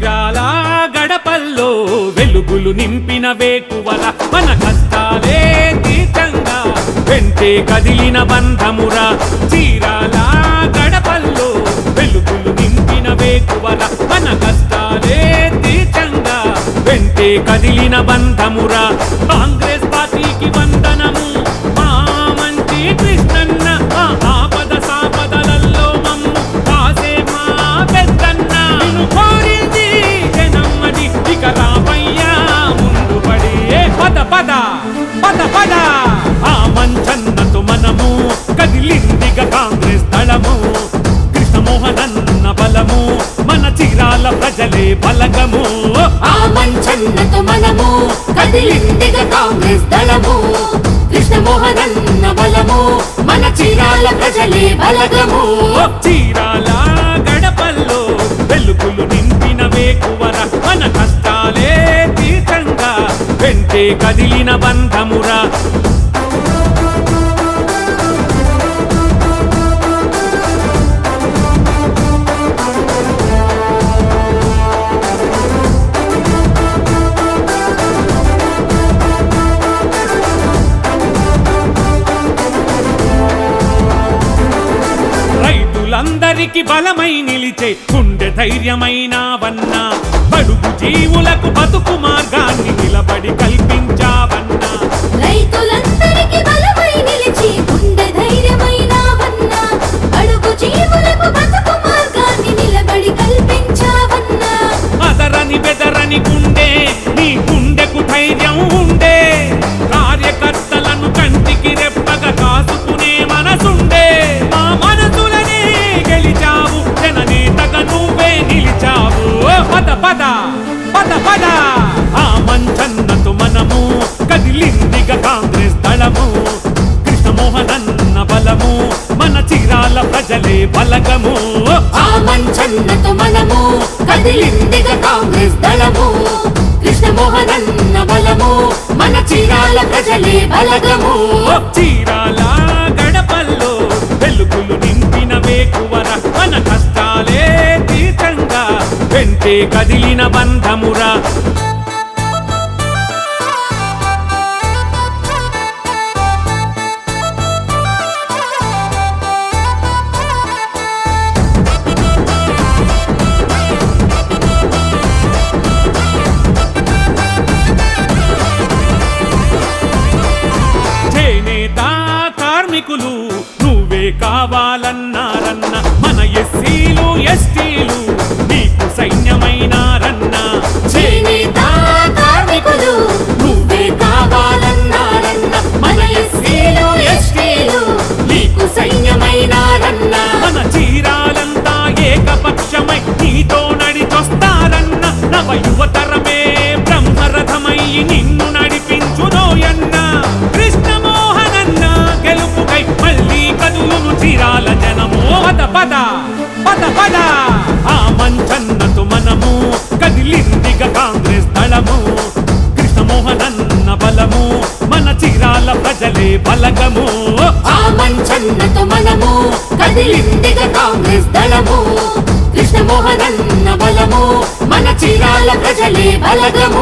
చీరాల గడపల్లో వెలుగులు నింపిన వేకువల మన కష్టాలే తీర్థంగా వెంటే కదిలిన బంధమురా. చీరాల గడపల్లో వెలుగులు నింపిన వేకువల మన కష్టాలే తీర్థంగా వెంటే కదిలిన బంధమురా. కాంగ్రెస్ పార్టీకి వందనము మా మంచి కృష్ణన్న, ఆపద సాపదలలో మమ్ము కాసే మా పెద్దన్న. కోరింది జనమ్మది ఇక రామయ్యా ముందు పడి పద పద పద పద. ఆ మంచన్నతో మనము కదిలిందిగ కాంగ్రెస్ దళము. కృష్ణమోహనన్న బలము మన చీరాల ప్రజలే బలగము. ఆ మంచన్నతో మనము కదిలిందిగ కాంగ్రెస్ దళము. కృష్ణమోహనన్న బలము మన చీరాల ప్రజలే బలగము. చీరాల గడపల్లో వెలుగులు నింపిన వేకువర మన కష్టాలే తీర్థంగా వెంటే కదిలిన బంధమురా. రైతులందరికి బలమై నిలిచే గుండె ధైర్యమైనవన్నా. బడుగు జీవులకు బతుకు మార్గాన్ని నిలబడి కల్పించావన్నా. రైతులందరికి బలమై నిలిచి గుండె ధైర్యమైనవన్నా. బడుగు జీవులకు బతుకు మార్గాన్ని నిలబడి కల్పించావన్నా. అదరని బెదరని గుండె నీ గుండెకు ధైర్యం ఉండే. కార్యకర్తలను కంటికి రెప్పగా కాసుకునే మనసుండే. ఆ మనసులనే గెలిచావు, జననేతగా నువ్వే నిలిచావు. పద పద పద పద. ఆ మంచన్నతో మనము కదిలిందిగ కాంగ్రెస్ దళము. కృష్ణమోహనన్న బలము మన చీరాల ప్రజలే బలగము. ఆ మంచన్నతో మనము కదిలిందిగ కాంగ్రెస్ దళము. కృష్ణమోహనన్న బలము మన చీరాల ప్రజలే బలగము. చీరాల గడపల్లో వెలుగులు నింపిన వేకువర మన కష్టాలే తీర్థంగా వెంటే కదిలిన బంధమురా. చేనేత కార్మికులు నువ్వే కావాలన్నారన్న. మన ఎస్సీలు ఎస్టీలు నీకు సైన్యమైనారన్న. చేనేత కార్మికులు నువ్వే కావాలన్నారన్న. మన ఎస్సీలు ఎస్టీలు నీకు సైన్యమైనారన్న. మన చీరాలంతా ఏకపక్షమై నీతో నడిచొస్తారన్న. నవ యువతరమే బ్రహ్మరథమయ్యి నిన్ను నడిపించునోయన్న. కృష్ణమోహనన్న గెలుపుకై మళ్ళీ కదులును చీరాల జనము. పద పద పద పద. ఆ మంచన్నతో మనము కదిలిందిగ కాంగ్రెస్ దళము. కృష్ణమోహనన్న బలము మన చీరాల ప్రజలే బలగము. ఆ మంచన్నతో మనము కదిలిందిగ కాంగ్రెస్ దళము. కృష్ణమోహనన్న బలము మన చీరాల ప్రజలే బలగము.